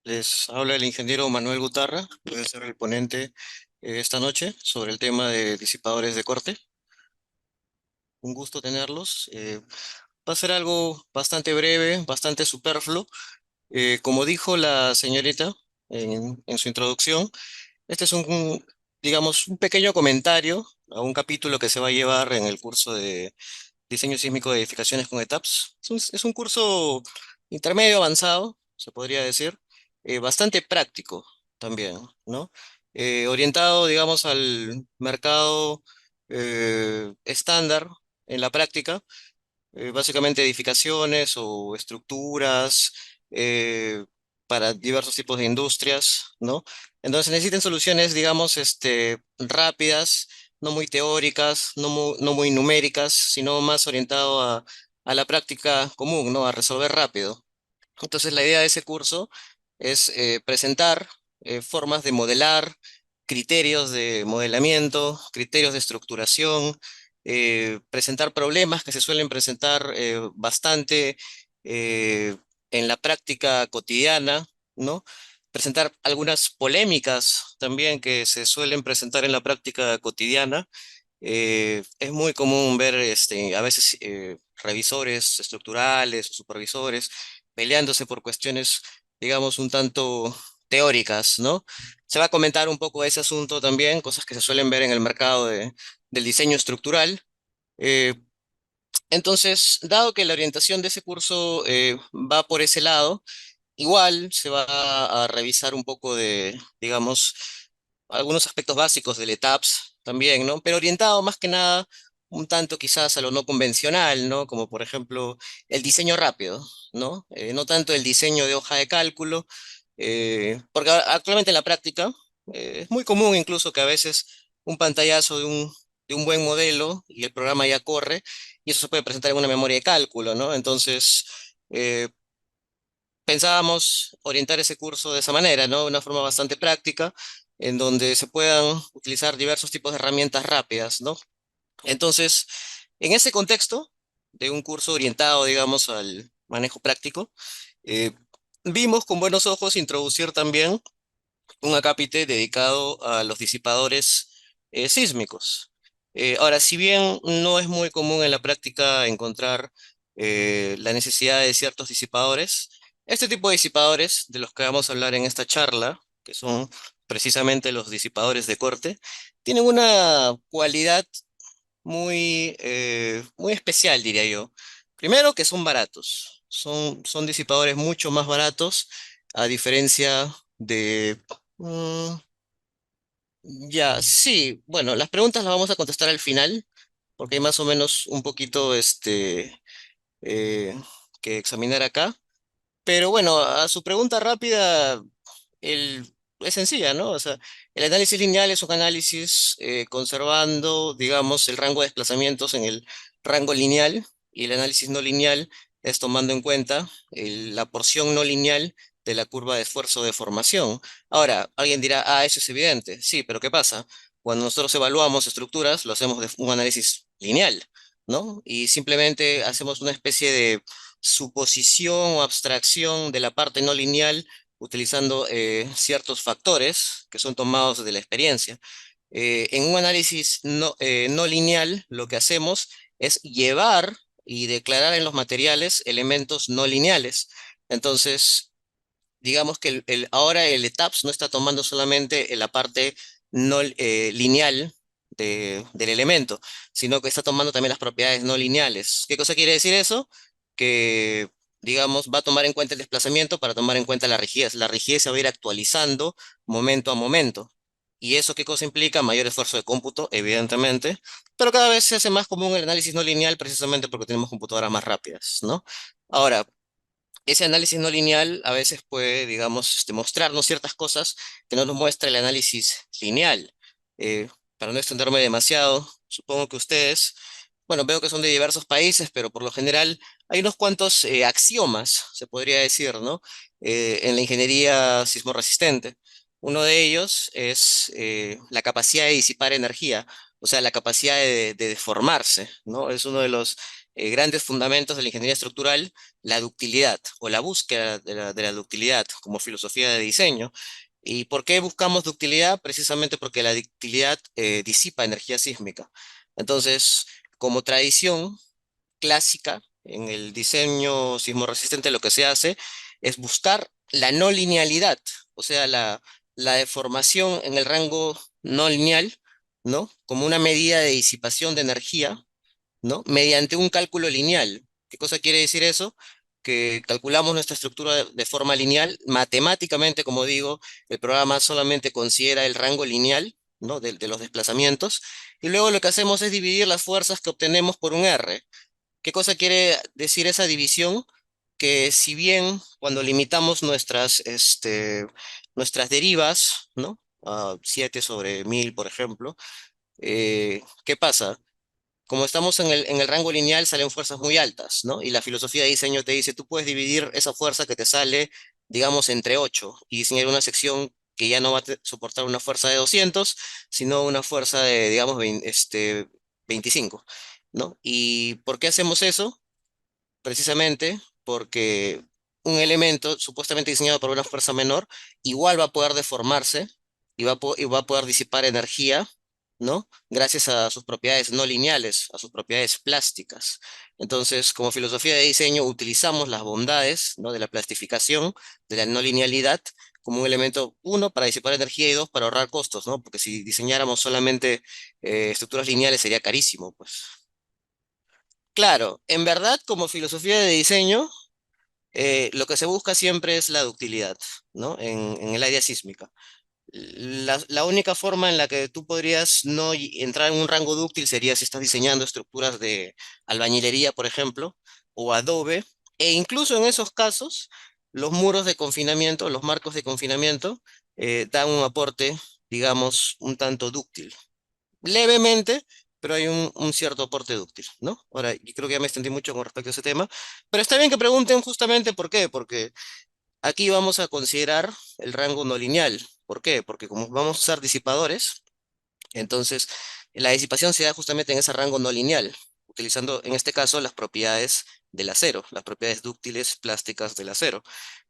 Les habla el ingeniero Manuel Gutarra, voy a ser el ponente esta noche sobre el tema de disipadores de corte. Un gusto tenerlos. Va a ser algo bastante breve, bastante superfluo. Como dijo la señorita en su introducción, este es digamos, un pequeño comentario a un capítulo que se va a llevar en el curso de diseño sísmico de edificaciones con ETAPS. Es un curso intermedio avanzado, se podría decir, bastante práctico también, ¿no? Orientado, digamos, al mercado estándar en la práctica, básicamente edificaciones o estructuras eh, para diversos tipos de industrias, ¿no? Entonces necesitan soluciones, digamos, rápidas, no muy teóricas, no muy numéricas, sino más orientado a la práctica común, ¿no? A resolver rápido. Entonces, la idea de ese curso es presentar formas de modelar, criterios de modelamiento, criterios de estructuración, presentar problemas que se suelen presentar bastante eh, en la práctica cotidiana, ¿no? Presentar algunas polémicas también que se suelen presentar en la práctica cotidiana. Es muy común ver a veces revisores estructurales o supervisores peleándose por cuestiones, digamos, un tanto teóricas, ¿no? Se va a comentar un poco ese asunto también, cosas que se suelen ver en el mercado del diseño estructural. Eh, entonces, dado que la orientación de ese curso va por ese lado, igual se va a revisar un poco de, digamos, algunos aspectos básicos del ETAPS también, ¿no? Pero orientado más que nada un tanto quizás a lo no convencional, ¿no? Como por ejemplo el diseño rápido, ¿no? No tanto el diseño de hoja de cálculo, porque actualmente en la práctica es muy común incluso que a veces un pantallazo de un buen modelo y el programa ya corre y eso se puede presentar en una memoria de cálculo, ¿no? Entonces, eh, pensábamos orientar ese curso de esa manera, ¿no? De una forma bastante práctica, en donde se puedan utilizar diversos tipos de herramientas rápidas, ¿no? Entonces, en ese contexto de un curso orientado, digamos, al manejo práctico, eh, vimos con buenos ojos introducir también un acápite dedicado a los disipadores sísmicos. Ahora, si bien no es muy común en la práctica encontrar la necesidad de ciertos disipadores, este tipo de disipadores de los que vamos a hablar en esta charla, que son precisamente los disipadores de corte, tienen una cualidad muy especial, diría yo. Primero, que son baratos. Son disipadores mucho más baratos, a diferencia de... mm, ya, sí. Bueno, las preguntas las vamos a contestar al final, porque hay más o menos un poquito eh, que examinar acá. Pero bueno, a su pregunta rápida, es sencilla, ¿no? O sea, el análisis lineal es un análisis conservando, digamos, el rango de desplazamientos en el rango lineal y el análisis no lineal es tomando en cuenta la porción no lineal de la curva de esfuerzo de formación. Ahora, alguien dirá, ah, eso es evidente. Sí, pero ¿qué pasa? Cuando nosotros evaluamos estructuras, lo hacemos de un análisis lineal, ¿no? Y simplemente hacemos una especie de suposición o abstracción de la parte no lineal utilizando ciertos factores que son tomados de la experiencia. En un análisis no lineal, lo que hacemos es llevar y declarar en los materiales elementos no lineales. Entonces, digamos que ahora el ETAPS no está tomando solamente la parte no lineal del elemento, sino que está tomando también las propiedades no lineales. ¿Qué cosa quiere decir eso? Que, digamos, va a tomar en cuenta el desplazamiento para tomar en cuenta la rigidez. La rigidez se va a ir actualizando momento a momento. ¿Y eso qué cosa implica? Mayor esfuerzo de cómputo, evidentemente, pero cada vez se hace más común el análisis no lineal precisamente porque tenemos computadoras más rápidas, ¿no? Ahora, ese análisis no lineal a veces puede, digamos, mostrarnos ciertas cosas que no nos muestra el análisis lineal. Para no extenderme demasiado, supongo que ustedes, bueno, veo que son de diversos países, pero por lo general hay unos cuantos axiomas, se podría decir, ¿no? En la ingeniería sismorresistente. Uno de ellos es la capacidad de disipar energía, o sea, la capacidad de deformarse, ¿no? Es uno de los grandes fundamentos de la ingeniería estructural, la ductilidad o la búsqueda de la ductilidad como filosofía de diseño. ¿Y por qué buscamos ductilidad? Precisamente porque la ductilidad disipa energía sísmica. Entonces, como tradición clásica en el diseño sismorresistente, lo que se hace es buscar la no linealidad, o sea, la deformación en el rango no lineal, ¿no? Como una medida de disipación de energía, ¿no? Mediante un cálculo lineal. ¿Qué cosa quiere decir eso? Que calculamos nuestra estructura de forma lineal. Matemáticamente, como digo, el programa solamente considera el rango lineal, ¿no? De los desplazamientos. Y luego lo que hacemos es dividir las fuerzas que obtenemos por un R. ¿Qué cosa quiere decir esa división? Que si bien cuando limitamos nuestras derivas, ¿no? A 7 sobre 1000, por ejemplo, ¿qué pasa? Como estamos en el rango lineal, salen fuerzas muy altas, ¿no? Y la filosofía de diseño te dice, tú puedes dividir esa fuerza que te sale, digamos, entre 8 y diseñar una sección que ya no va a soportar una fuerza de 200, sino una fuerza de, digamos, 25, ¿no? ¿Y por qué hacemos eso? Precisamente porque un elemento supuestamente diseñado para una fuerza menor igual va a poder deformarse y va a poder disipar energía, ¿no? Gracias a sus propiedades no lineales, a sus propiedades plásticas. Entonces, como filosofía de diseño, utilizamos las bondades, ¿no? De la plastificación, de la no linealidad, como un elemento, uno, para disipar energía y dos, para ahorrar costos, ¿no? Porque si diseñáramos solamente estructuras lineales sería carísimo, pues. Claro, en verdad, como filosofía de diseño, lo que se busca siempre es la ductilidad, ¿no? En el área sísmica. La única forma en la que tú podrías no entrar en un rango dúctil sería si estás diseñando estructuras de albañilería, por ejemplo, o adobe, e incluso en esos casos, los muros de confinamiento, los marcos de confinamiento, dan un aporte, digamos, un tanto dúctil levemente, pero hay un cierto aporte dúctil, ¿no? Ahora, yo creo que ya me extendí mucho con respecto a ese tema, pero está bien que pregunten justamente por qué, porque aquí vamos a considerar el rango no lineal. ¿Por qué? Porque como vamos a usar disipadores, entonces la disipación se da justamente en ese rango no lineal, utilizando en este caso las propiedades del acero, las propiedades dúctiles plásticas del acero.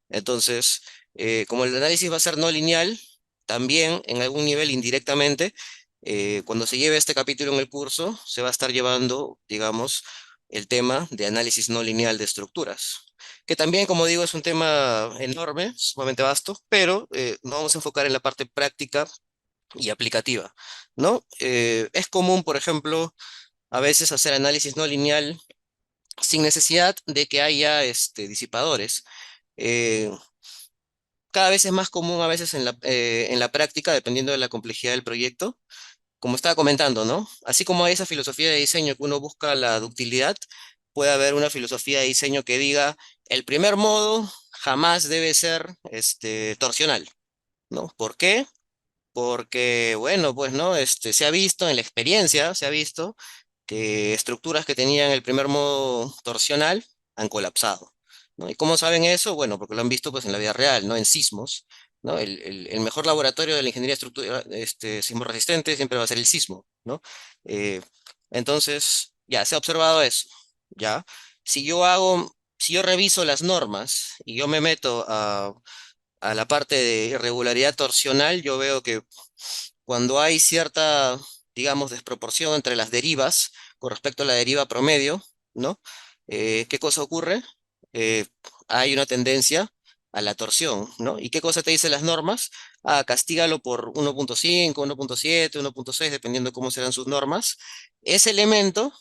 Entonces, como el análisis va a ser no lineal, también en algún nivel indirectamente, cuando se lleve este capítulo en el curso, se va a estar llevando, digamos, el tema de análisis no lineal de estructuras, que también, como digo, es un tema enorme, sumamente vasto, pero nos vamos a enfocar en la parte práctica y aplicativa, ¿no? Es común, por ejemplo, a veces hacer análisis no lineal sin necesidad de que haya disipadores. Eh, Cada vez es más común a veces en la práctica, dependiendo de la complejidad del proyecto. Como estaba comentando, ¿no? Así como hay esa filosofía de diseño que uno busca la ductilidad, puede haber una filosofía de diseño que diga, el primer modo jamás debe ser torsional, ¿no? ¿Por qué? Porque, bueno, pues, ¿no? Se ha visto en la experiencia, se ha visto que estructuras que tenían el primer modo torsional han colapsado, ¿no? ¿Y cómo saben eso? Bueno, porque lo han visto pues en la vida real, ¿no? En sismos, ¿no? El mejor laboratorio de la ingeniería estructural, sismo resistente siempre va a ser el sismo, ¿no? Eh, entonces, ya, se ha observado eso, ¿ya? Si yo reviso las normas y yo me meto a la parte de irregularidad torsional, yo veo que cuando hay cierta, digamos, desproporción entre las derivas con respecto a la deriva promedio, ¿no? ¿Qué cosa ocurre? Eh, Hay una tendencia a la torsión, ¿no? ¿Y qué cosa te dicen las normas? Ah, castígalo por 1.5, 1.7, 1.6, dependiendo cómo serán sus normas. Ese elemento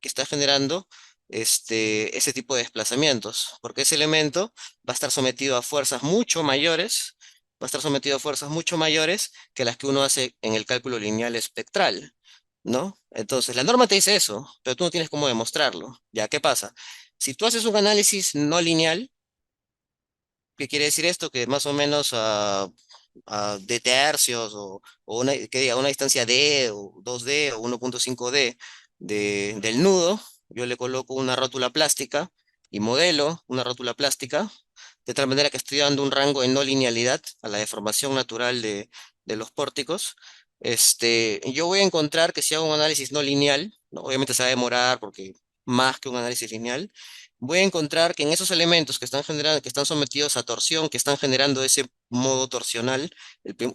que está generando ese tipo de desplazamientos, porque ese elemento va a estar sometido a fuerzas mucho mayores, va a estar sometido a fuerzas mucho mayores que las que uno hace en el cálculo lineal espectral, ¿no? Entonces, la norma te dice eso, pero tú no tienes cómo demostrarlo. ¿Ya qué pasa? Si tú haces un análisis no lineal, ¿qué quiere decir esto? Que más o menos a d tercios o que diga, una distancia d o 2D o 1.5D del nudo, yo le coloco una rótula plástica y modelo una rótula plástica, de tal manera que estoy dando un rango de no linealidad a la deformación natural de los pórticos. Yo voy a encontrar que si hago un análisis no lineal, ¿no? Obviamente se va a demorar porque más que un análisis lineal, voy a encontrar que en esos elementos que están generando, que están sometidos a torsión, que están generando ese modo torsional,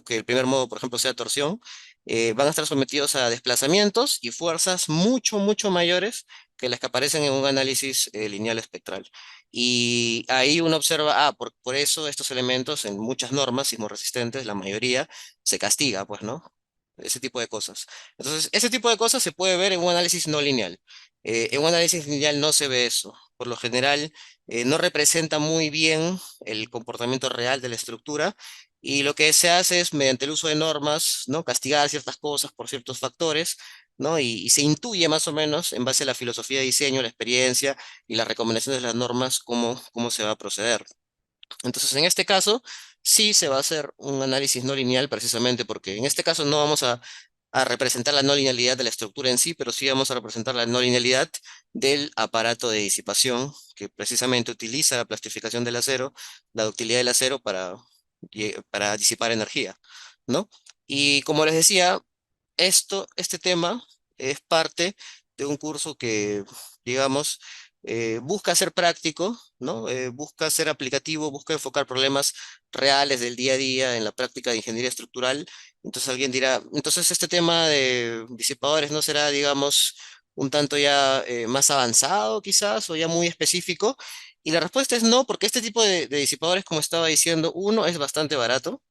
que el primer modo, por ejemplo, sea torsión, van a estar sometidos a desplazamientos y fuerzas mucho, mucho mayores que las que aparecen en un análisis lineal espectral. Y ahí uno observa, por eso estos elementos en muchas normas sismorresistentes, la mayoría, se castiga, pues, ¿no? Ese tipo de cosas. Entonces, ese tipo de cosas se puede ver en un análisis no lineal. En un análisis lineal no se ve eso. Por lo general, no representa muy bien el comportamiento real de la estructura y lo que se hace es, mediante el uso de normas, ¿no? Castigar ciertas cosas por ciertos factores, ¿no? Y se intuye más o menos, en base a la filosofía de diseño, la experiencia y las recomendaciones de las normas, cómo se va a proceder. Entonces, en este caso, sí se va a hacer un análisis no lineal precisamente porque en este caso no vamos a representar la no linealidad de la estructura en sí, pero sí vamos a representar la no linealidad del aparato de disipación que precisamente utiliza la plastificación del acero, la ductilidad del acero para disipar energía, ¿no? Y como les decía, este tema es parte de un curso que, digamos, busca ser práctico, ¿no? Busca ser aplicativo, busca enfocar problemas reales del día a día en la práctica de ingeniería estructural. Entonces alguien dirá, entonces este tema de disipadores no será, digamos, un tanto ya más avanzado quizás o ya muy específico. Y la respuesta es no, porque este tipo de disipadores, como estaba diciendo, uno es bastante barato,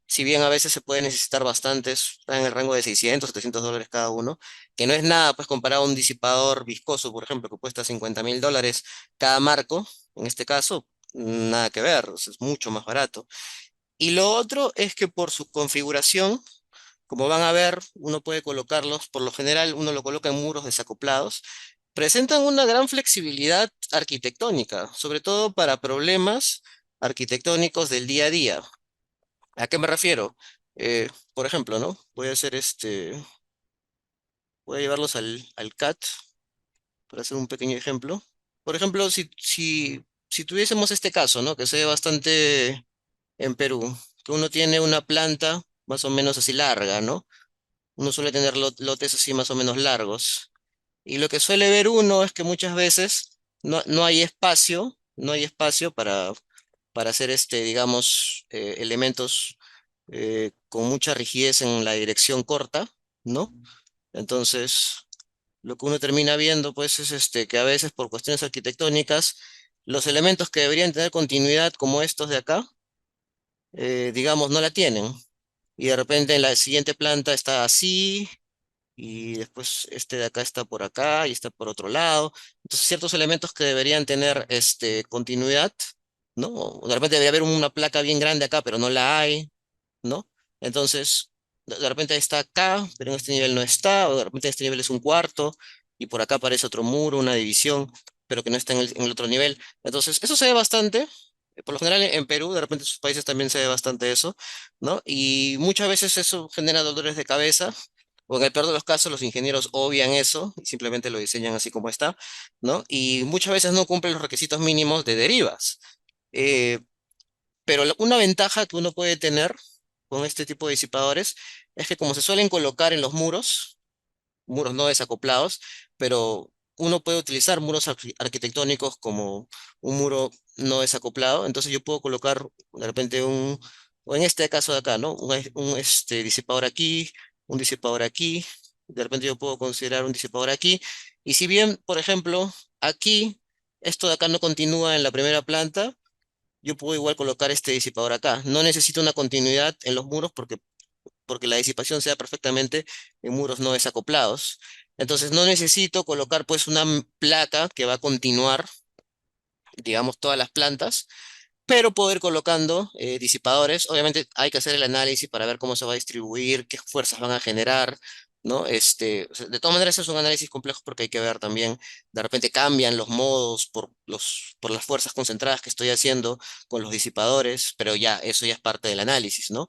si bien a veces se puede necesitar bastantes, está en el rango de 600, $700 cada uno, que no es nada, pues comparado a un disipador viscoso, por ejemplo, que cuesta $50.000 cada marco, en este caso, nada que ver, o sea, es mucho más barato. Y lo otro es que por su configuración, como van a ver, uno puede colocarlos, por lo general uno lo coloca en muros desacoplados, presentan una gran flexibilidad arquitectónica, sobre todo para problemas arquitectónicos del día a día. ¿A qué me refiero? Por ejemplo, ¿no? Voy a llevarlos al CAT para hacer un pequeño ejemplo. Por ejemplo, si tuviésemos este caso, ¿no? Que se ve bastante en Perú, que uno tiene una planta más o menos así larga, ¿no? Uno suele tener lotes así más o menos largos. Y lo que suele ver uno es que muchas veces no hay espacio, no hay espacio para hacer digamos, elementos con mucha rigidez en la dirección corta, ¿no? Entonces, lo que uno termina viendo, pues, es que a veces por cuestiones arquitectónicas, los elementos que deberían tener continuidad, como estos de acá, digamos, no la tienen. Y de repente en la siguiente planta está así, y después este de acá está por acá y está por otro lado. Entonces, ciertos elementos que deberían tener continuidad, ¿no? O de repente debería haber una placa bien grande acá, pero no la hay, ¿no? Entonces, de repente está acá, pero en este nivel no está, o de repente este nivel es un cuarto, y por acá aparece otro muro, una división, pero que no está en el otro nivel. Entonces, eso se ve bastante. Por lo general en Perú, de repente en sus países también se ve bastante eso, ¿no? Y muchas veces eso genera dolores de cabeza, o en el peor de los casos los ingenieros obvian eso y simplemente lo diseñan así como está, ¿no? Y muchas veces no cumplen los requisitos mínimos de derivas. Eh, pero una ventaja que uno puede tener con este tipo de disipadores es que como se suelen colocar en los muros, muros no desacoplados, pero uno puede utilizar muros arquitectónicos como un muro no desacoplado, entonces yo puedo colocar de repente o en este caso de acá, ¿no? Un disipador aquí, un disipador aquí, de repente yo puedo considerar un disipador aquí, y si bien, por ejemplo, aquí, esto de acá no continúa en la primera planta, yo puedo igual colocar este disipador acá. No necesito una continuidad en los muros porque la disipación se da perfectamente en muros no desacoplados. Entonces no necesito colocar pues una placa que va a continuar, digamos, todas las plantas, pero puedo ir colocando disipadores. Obviamente hay que hacer el análisis para ver cómo se va a distribuir, qué fuerzas van a generar, ¿no? O sea, de todas maneras es un análisis complejo porque hay que ver también, de repente cambian los modos por las fuerzas concentradas que estoy haciendo con los disipadores, pero ya, eso ya es parte del análisis, ¿no?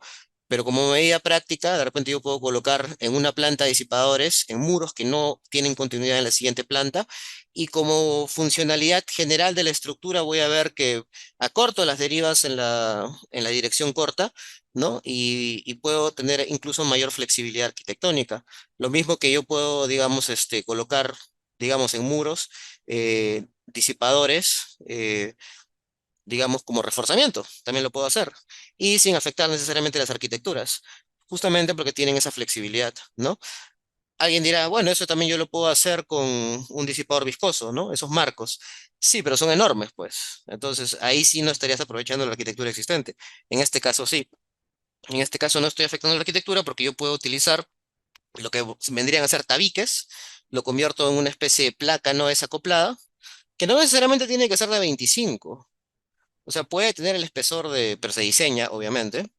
Pero como medida práctica, de repente yo puedo colocar en una planta disipadores en muros que no tienen continuidad en la siguiente planta, y como funcionalidad general de la estructura voy a ver que acorto las derivas en la dirección corta, ¿no? Y puedo tener incluso mayor flexibilidad arquitectónica. Lo mismo que yo puedo, digamos, colocar, digamos, en muros. disipadores, digamos, como reforzamiento, también lo puedo hacer, y sin afectar necesariamente las arquitecturas, justamente porque tienen esa flexibilidad, ¿no? Alguien dirá, bueno, eso también yo lo puedo hacer con un disipador viscoso, ¿no? Esos marcos. Sí, pero son enormes, pues. Entonces, ahí sí no estarías aprovechando la arquitectura existente. En este caso, sí. En este caso no estoy afectando la arquitectura porque yo puedo utilizar lo que vendrían a ser tabiques, lo convierto en una especie de placa no desacoplada, que no necesariamente tiene que ser de 25. O sea, puede tener el espesor de, pero se diseña, obviamente,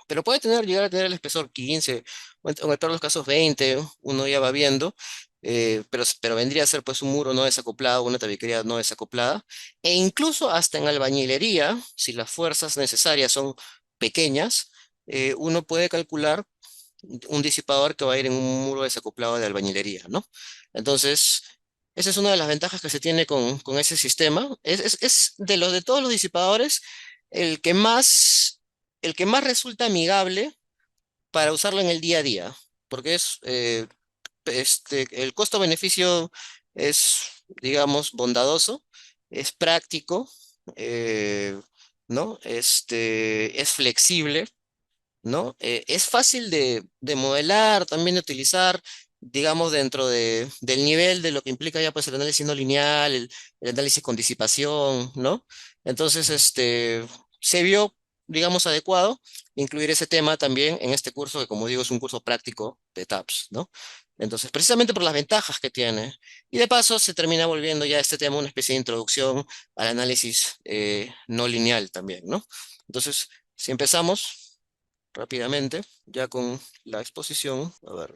pero puede tener, llegar a tener el espesor 15, o en el peor de los casos 20, uno ya va viendo, pero vendría a ser pues un muro no desacoplado, una tabiquería no desacoplada, e incluso hasta en albañilería, si las fuerzas necesarias son pequeñas, uno puede calcular un disipador que va a ir en un muro desacoplado de albañilería, ¿no? Entonces, esa es una de las ventajas que se tiene con ese sistema. Es de los de todos los disipadores el que más, el que más resulta amigable para usarlo en el día a día, porque el costo-beneficio es, digamos, bondadoso, es práctico, eh, ¿no? Es flexible, ¿no? Es fácil de modelar, también de utilizar, digamos, dentro del nivel de lo que implica ya pues el análisis no lineal, el análisis con disipación, ¿no? Entonces, se vio, digamos, adecuado incluir ese tema también en este curso, que como digo, es un curso práctico de TAPS, ¿no? Entonces, precisamente por las ventajas que tiene. Y de paso, se termina volviendo ya este tema una especie de introducción al análisis no lineal también, ¿no? Entonces, si empezamos rápidamente, ya con la exposición. A ver.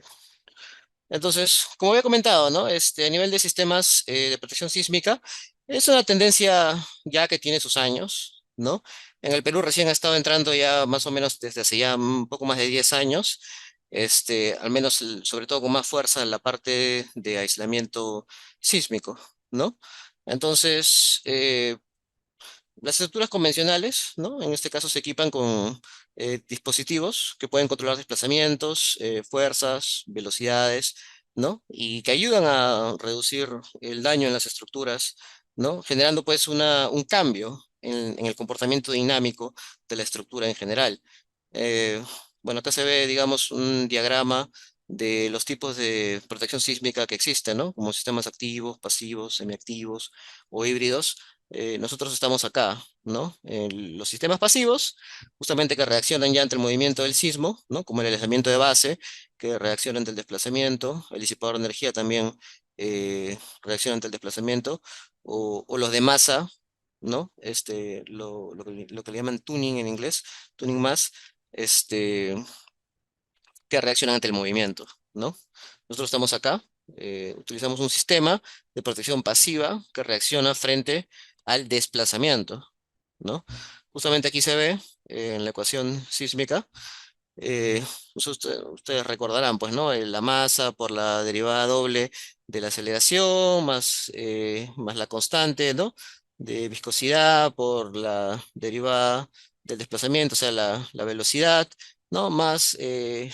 Entonces, como había comentado, ¿no? A nivel de sistemas de protección sísmica, es una tendencia ya que tiene sus años, ¿no? En el Perú recién ha estado entrando ya más o menos desde hace ya un poco más de 10 años, al menos sobre todo con más fuerza en la parte de aislamiento sísmico, ¿no? Entonces, las estructuras convencionales, ¿no? En este caso se equipan con dispositivos que pueden controlar desplazamientos, fuerzas, velocidades, ¿no? Y que ayudan a reducir el daño en las estructuras, ¿no? Generando pues un cambio en el comportamiento dinámico de la estructura en general. Eh, bueno, acá se ve, digamos, un diagrama de los tipos de protección sísmica que existen, ¿no? Como sistemas activos, pasivos, semiactivos o híbridos. Nosotros estamos acá, ¿no? Los sistemas pasivos, justamente que reaccionan ya ante el movimiento del sismo, ¿no? Como el aislamiento de base, que reacciona ante el desplazamiento, el disipador de energía también reacciona ante el desplazamiento, o los de masa, ¿no? Lo que le llaman tuning en inglés, tuning mass, este, que reaccionan ante el movimiento, ¿no? Nosotros estamos acá, utilizamos un sistema de protección pasiva que reacciona frente al desplazamiento, ¿no? Justamente aquí se ve en la ecuación sísmica, pues ustedes recordarán, pues, ¿no? La masa por la derivada doble de la aceleración más la constante, ¿no? De viscosidad por la derivada del desplazamiento, o sea, la velocidad, ¿no? Más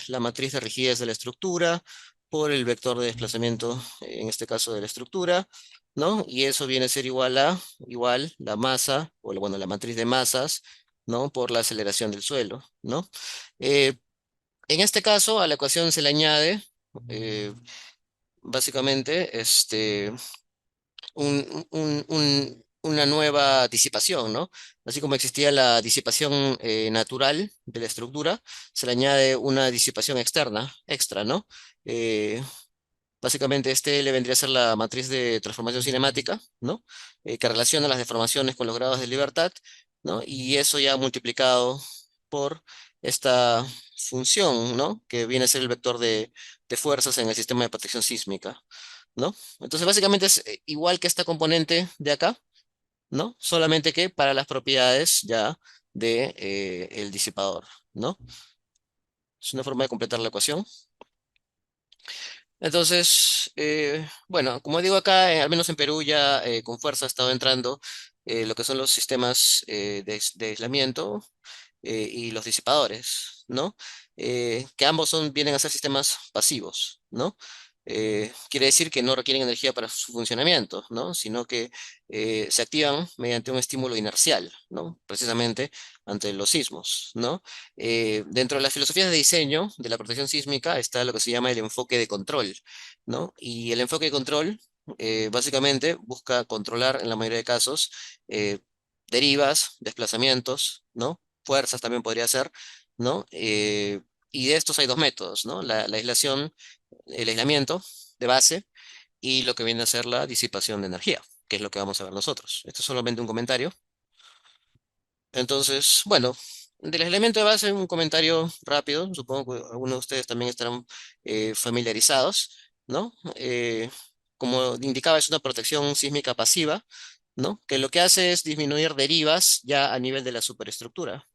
la matriz de rigidez de la estructura por el vector de desplazamiento, en este caso de la estructura, ¿no? Y eso viene a ser igual la masa, bueno, la matriz de masas, ¿no? Por la aceleración del suelo, ¿no? Eh, en este caso, a la ecuación se le añade eh, básicamente una nueva disipación, ¿no? Así como existía la disipación natural de la estructura, se le añade una disipación externa, extra, ¿no? Eh, Básicamente este le vendría a ser la matriz de transformación cinemática, ¿no? Que relaciona las deformaciones con los grados de libertad, ¿no? Y eso ya multiplicado por esta función, ¿no? Que viene a ser el vector de fuerzas en el sistema de protección sísmica, ¿no? Entonces básicamente es igual que esta componente de acá, ¿no? Solamente que para las propiedades ya de el disipador, ¿no? Es una forma de completar la ecuación. Entonces, bueno, como digo acá, al menos en Perú ya con fuerza ha estado entrando lo que son los sistemas de aislamiento y los disipadores, ¿no? Que ambos vienen a ser sistemas pasivos, ¿no? quiere decir que no requieren energía para su funcionamiento, ¿no? Sino que se activan mediante un estímulo inercial, ¿no? Precisamente ante los sismos, ¿no? Dentro de las filosofías de diseño de la protección sísmica está lo que se llama el enfoque de control, ¿no? Y el enfoque de control básicamente busca controlar en la mayoría de casos eh, derivas, desplazamientos, ¿no? Fuerzas también podría ser, ¿no? Y de estos hay dos métodos, ¿no? La aislación, el aislamiento de base y lo que viene a ser la disipación de energía, que es lo que vamos a ver nosotros. Esto es solamente un comentario. Entonces, bueno, del elemento de base, un comentario rápido. Supongo que algunos de ustedes también estarán familiarizados, ¿no? Como indicaba, es una protección sísmica pasiva, ¿no? Que lo que hace es disminuir derivas ya a nivel de la superestructura.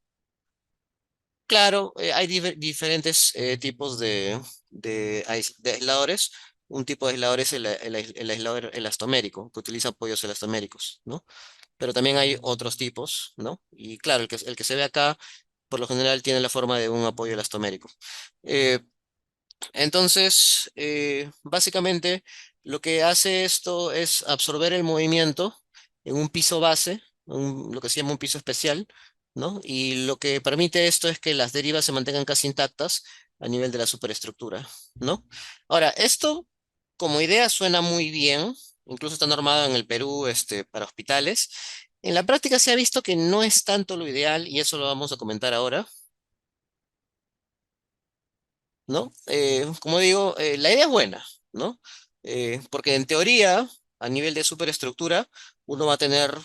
Claro, hay diferentes tipos de aisladores. Un tipo de aislador es el aislador elastomérico, que utiliza apoyos elastoméricos, ¿no? Pero también hay otros tipos, ¿no? Y claro, el que se ve acá, por lo general, tiene la forma de un apoyo elastomérico. Eh, entonces, básicamente, lo que hace esto es absorber el movimiento en un piso base, lo que se llama un piso especial, ¿no? Y lo que permite esto es que las derivas se mantengan casi intactas a nivel de la superestructura, ¿no? Ahora, esto como idea suena muy bien, incluso está normado en el Perú, para hospitales. En la práctica se ha visto que no es tanto lo ideal, y eso lo vamos a comentar ahora, ¿no? Como digo, la idea es buena, ¿no? Porque en teoría, a nivel de superestructura, uno va a tener,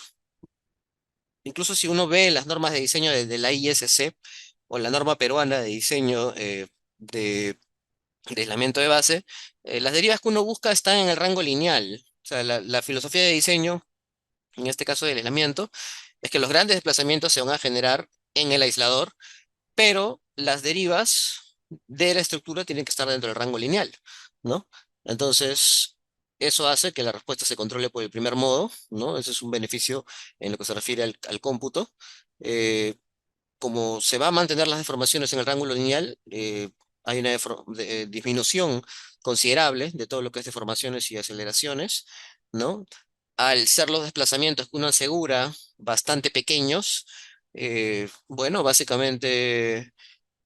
incluso si uno ve las normas de diseño de la ISC o la norma peruana de diseño de, de aislamiento de base, las derivas que uno busca están en el rango lineal. O sea, la filosofía de diseño, en este caso del aislamiento, es que los grandes desplazamientos se van a generar en el aislador, pero las derivas de la estructura tienen que estar dentro del rango lineal, ¿no? Entonces, eso hace que la respuesta se controle por el primer modo, ¿no? Ese es un beneficio en lo que se refiere al cómputo. Eh, Como se va a mantener las deformaciones en el rango lineal, hay una disminución considerable de todo lo que es deformaciones y aceleraciones, ¿no? Al ser los desplazamientos que uno asegura bastante pequeños, bueno, básicamente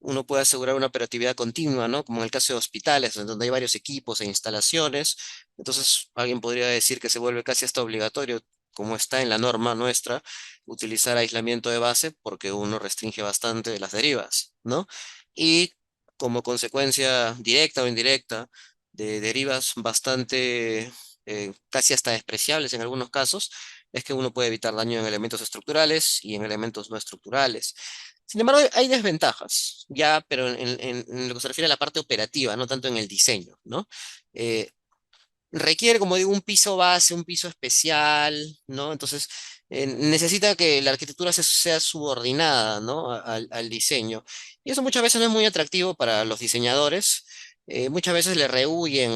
uno puede asegurar una operatividad continua, ¿no? Como en el caso de hospitales, en donde hay varios equipos e instalaciones. Entonces, alguien podría decir que se vuelve casi hasta obligatorio, como está en la norma nuestra, utilizar aislamiento de base porque uno restringe bastante de las derivas, ¿no? Y como consecuencia directa o indirecta de derivas bastante, casi hasta despreciables en algunos casos, es que uno puede evitar daño en elementos estructurales y en elementos no estructurales. Sin embargo, hay desventajas, ya, pero en lo que se refiere a la parte operativa, no tanto en el diseño, ¿no? Eh, Requiere, como digo, un piso base, un piso especial, ¿no? Entonces, necesita que la arquitectura sea subordinada, ¿no? Al diseño. Y eso muchas veces no es muy atractivo para los diseñadores. Muchas veces le rehuyen,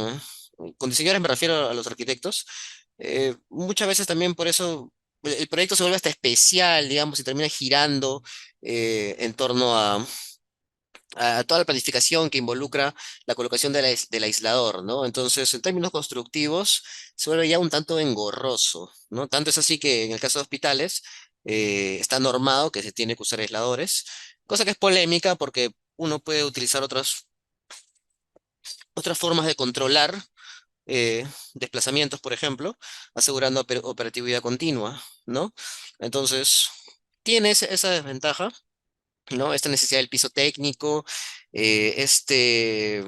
con diseñadores me refiero a los arquitectos, muchas veces también por eso el proyecto se vuelve hasta especial, digamos, y termina girando en torno a toda la planificación que involucra la colocación del aislador, ¿no? Entonces, en términos constructivos, se vuelve ya un tanto engorroso, ¿no? Tanto es así que en el caso de hospitales está normado que se tiene que usar aisladores, cosa que es polémica porque uno puede utilizar otras formas de controlar desplazamientos, por ejemplo, asegurando operatividad continua, ¿no? Entonces, tiene esa desventaja, ¿no? Esta necesidad del piso técnico, esta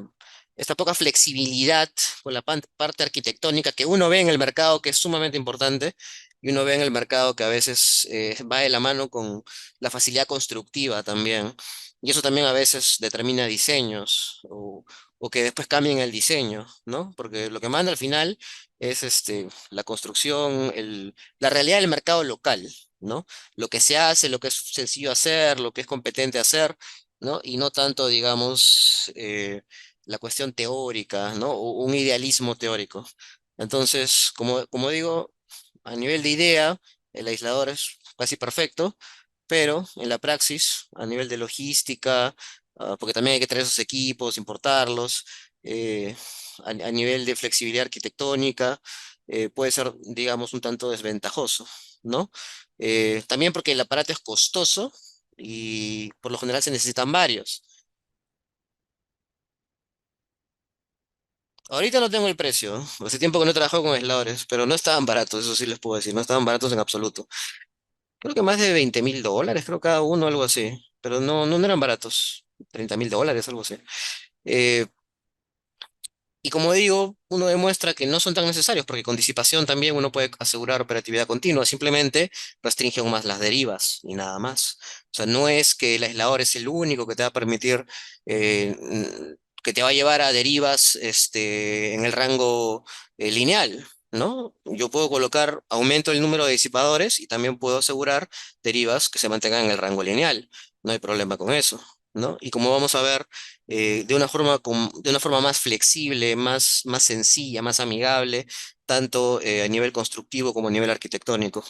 poca flexibilidad con la parte arquitectónica que uno ve en el mercado, que es sumamente importante, y uno ve en el mercado que a veces va de la mano con la facilidad constructiva también. Y eso también a veces determina diseños o que después cambien el diseño, ¿no? Porque lo que manda al final es la construcción, la realidad del mercado local, ¿no? Lo que se hace, lo que es sencillo hacer, lo que es competente hacer, ¿no? Y no tanto, digamos, la cuestión teórica, ¿no? O un idealismo teórico. Entonces, como digo, a nivel de idea, el aislador es casi perfecto, pero en la praxis, a nivel de logística, porque también hay que tener esos equipos, importarlos, eh, a nivel de flexibilidad arquitectónica, puede ser, digamos, un tanto desventajoso, ¿no? También porque el aparato es costoso y por lo general se necesitan varios. Ahorita no tengo el precio, hace tiempo que no he trabajado con aisladores, pero no estaban baratos, eso sí les puedo decir, no estaban baratos en absoluto. Creo que más de $20.000, creo cada uno, algo así, pero no eran baratos, $30.000, algo así. Eh, Y como digo, uno demuestra que no son tan necesarios, porque con disipación también uno puede asegurar operatividad continua, simplemente restringe aún más las derivas y nada más. O sea, no es que el aislador es el único que te va a permitir, que te va a llevar a derivas en el rango lineal, ¿no? Yo puedo colocar, aumento el número de disipadores y también puedo asegurar derivas que se mantengan en el rango lineal. No hay problema con eso, ¿no? Y como vamos a ver, de una forma más flexible, más sencilla, más amigable, tanto a nivel constructivo como a nivel arquitectónico.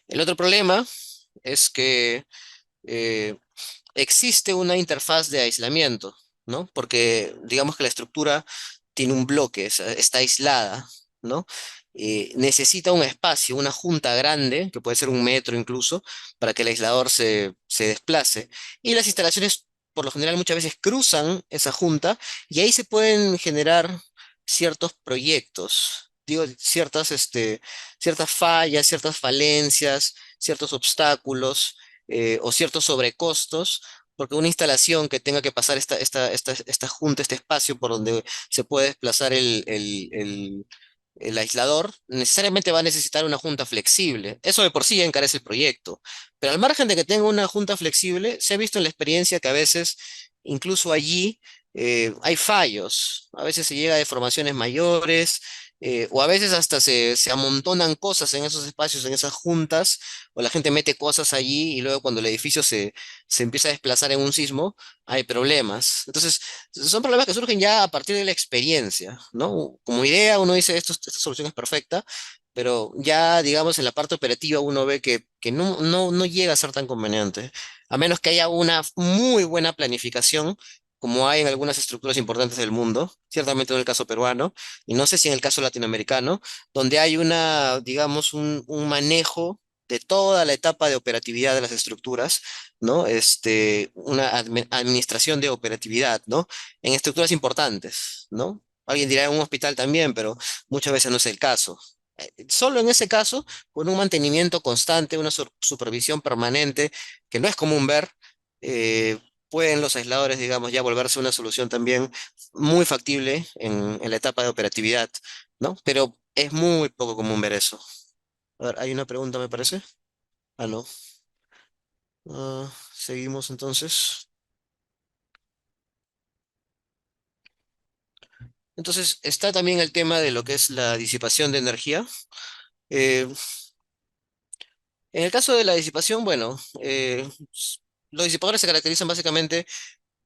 El otro problema es que eh, existe una interfaz de aislamiento, ¿no? Porque digamos que la estructura tiene un bloque, está aislada, ¿no? Necesita un espacio, una junta grande, que puede ser 1 metro incluso, para que el aislador se desplace. Y las instalaciones, por lo general, muchas veces cruzan esa junta y ahí se pueden generar ciertos proyectos. Digo, ciertas fallas, ciertas falencias, ciertos obstáculos o ciertos sobrecostos, porque una instalación que tenga que pasar esta junta, este espacio por donde se puede desplazar el aislador, necesariamente va a necesitar una junta flexible. Eso de por sí ya encarece el proyecto. Pero al margen de que tenga una junta flexible, se ha visto en la experiencia que a veces, incluso allí, hay fallos. A veces se llega a deformaciones mayores. O a veces hasta se amontonan cosas en esos espacios, en esas juntas, o la gente mete cosas allí y luego cuando el edificio se empieza a desplazar en un sismo, hay problemas. Entonces, son problemas que surgen ya a partir de la experiencia, ¿no? Como idea uno dice, esta solución es perfecta, pero ya, digamos, en la parte operativa uno ve que no llega a ser tan conveniente, a menos que haya una muy buena planificación, como hay en algunas estructuras importantes del mundo, ciertamente en el caso peruano, y no sé si en el caso latinoamericano, donde hay digamos, un manejo de toda la etapa de operatividad de las estructuras, ¿no? Una administración de operatividad, ¿no? En estructuras importantes, ¿no? Alguien dirá en un hospital también, pero muchas veces no es el caso. Solo en ese caso, con un mantenimiento constante, una supervisión permanente, que no es común ver, pueden los aisladores, digamos, ya volverse una solución también muy factible en la etapa de operatividad, ¿no? Pero es muy poco común ver eso. A ver, hay una pregunta, me parece. Ah, no. Seguimos entonces. Entonces, está también el tema de lo que es la disipación de energía. Eh, en el caso de la disipación, bueno, los disipadores se caracterizan básicamente,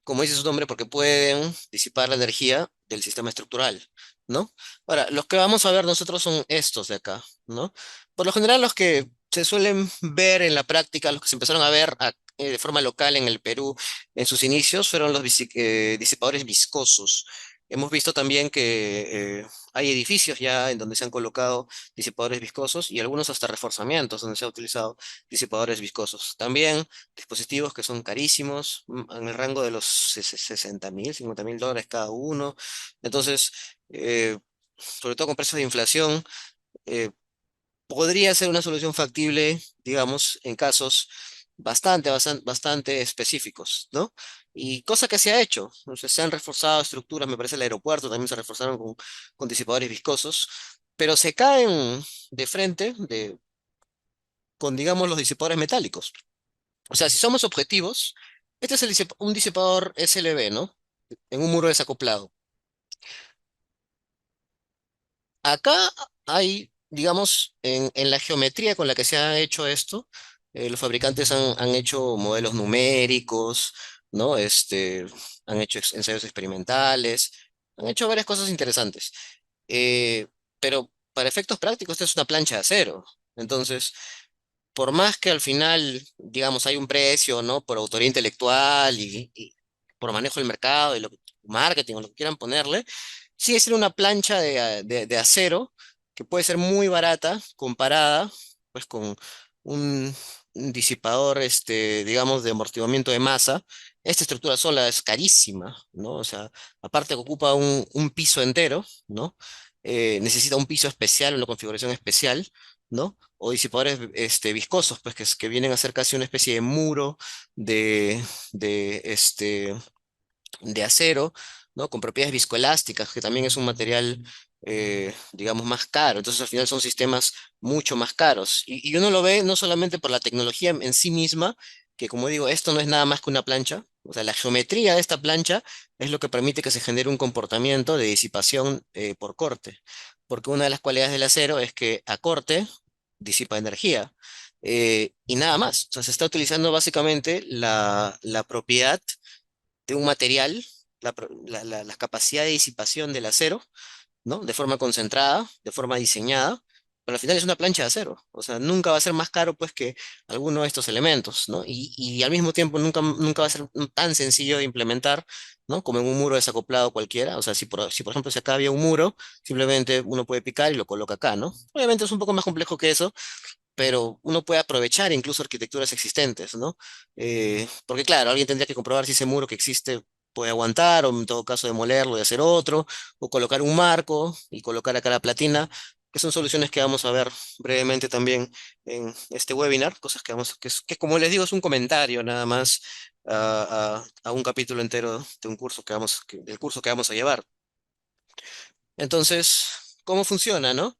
como dice su nombre, porque pueden disipar la energía del sistema estructural, ¿no? Ahora, los que vamos a ver nosotros son estos de acá, ¿no? Por lo general, los que se suelen ver en la práctica, los que se empezaron a ver de forma local en el Perú en sus inicios, fueron los disipadores viscosos. Hemos visto también que hay edificios ya en donde se han colocado disipadores viscosos y algunos hasta reforzamientos donde se ha utilizado disipadores viscosos. También dispositivos que son carísimos, en el rango de los 60.000, $50.000 cada uno. Entonces, sobre todo con precios de inflación, eh, podría ser una solución factible, digamos, en casos bastante específicos, ¿no? Y cosa que se ha hecho. O sea, se han reforzado estructuras, me parece el aeropuerto también se reforzaron con disipadores viscosos, pero se caen de frente con, digamos, los disipadores metálicos. O sea, si somos objetivos, este es un disipador SLB, ¿no? En un muro desacoplado. Acá hay, digamos, en la geometría con la que se ha hecho esto, los fabricantes han hecho modelos numéricos, ¿no? Han hecho ensayos experimentales, han hecho varias cosas interesantes. Eh, pero para efectos prácticos, esta es una plancha de acero. Entonces, por más que al final, digamos, hay un precio, ¿no? Por autoría intelectual y por manejo del mercado marketing o lo que quieran ponerle, sigue siendo una plancha de acero que puede ser muy barata comparada pues con un, un disipador, digamos, de amortiguamiento de masa. Esta estructura sola es carísima, ¿no? O sea, aparte que ocupa un piso entero, ¿no? Necesita un piso especial, una configuración especial, ¿no? O disipadores viscosos, pues que vienen a ser casi una especie de muro de, de, este, de acero, ¿no? Con propiedades viscoelásticas, que también es un material, digamos, más caro. Entonces, al final son sistemas mucho más caros. Y uno lo ve no solamente por la tecnología en sí misma, que como digo, esto no es nada más que una plancha. O sea, la geometría de esta plancha es lo que permite que se genere un comportamiento de disipación por corte. Porque una de las cualidades del acero es que a corte disipa energía. Y nada más. O sea, se está utilizando básicamente la propiedad de un material, la capacidad de disipación del acero, ¿no? De forma concentrada, de forma diseñada, pero al final es una plancha de acero. O sea, nunca va a ser más caro pues que alguno de estos elementos, ¿no? Y al mismo tiempo nunca va a ser tan sencillo de implementar, ¿no? Como en un muro desacoplado cualquiera. O sea, si por ejemplo si acá había un muro, simplemente uno puede picar y lo coloca acá, ¿no? Obviamente es un poco más complejo que eso, pero uno puede aprovechar incluso arquitecturas existentes, ¿no? Porque claro, alguien tendría que comprobar si ese muro que existe puede aguantar, o en todo caso demolerlo y hacer otro, o colocar un marco y colocar acá la platina, que son soluciones que vamos a ver brevemente también en este webinar, cosas que como les digo, es un comentario nada más a un capítulo entero de un curso del curso que vamos a llevar. Entonces, ¿cómo funciona, no?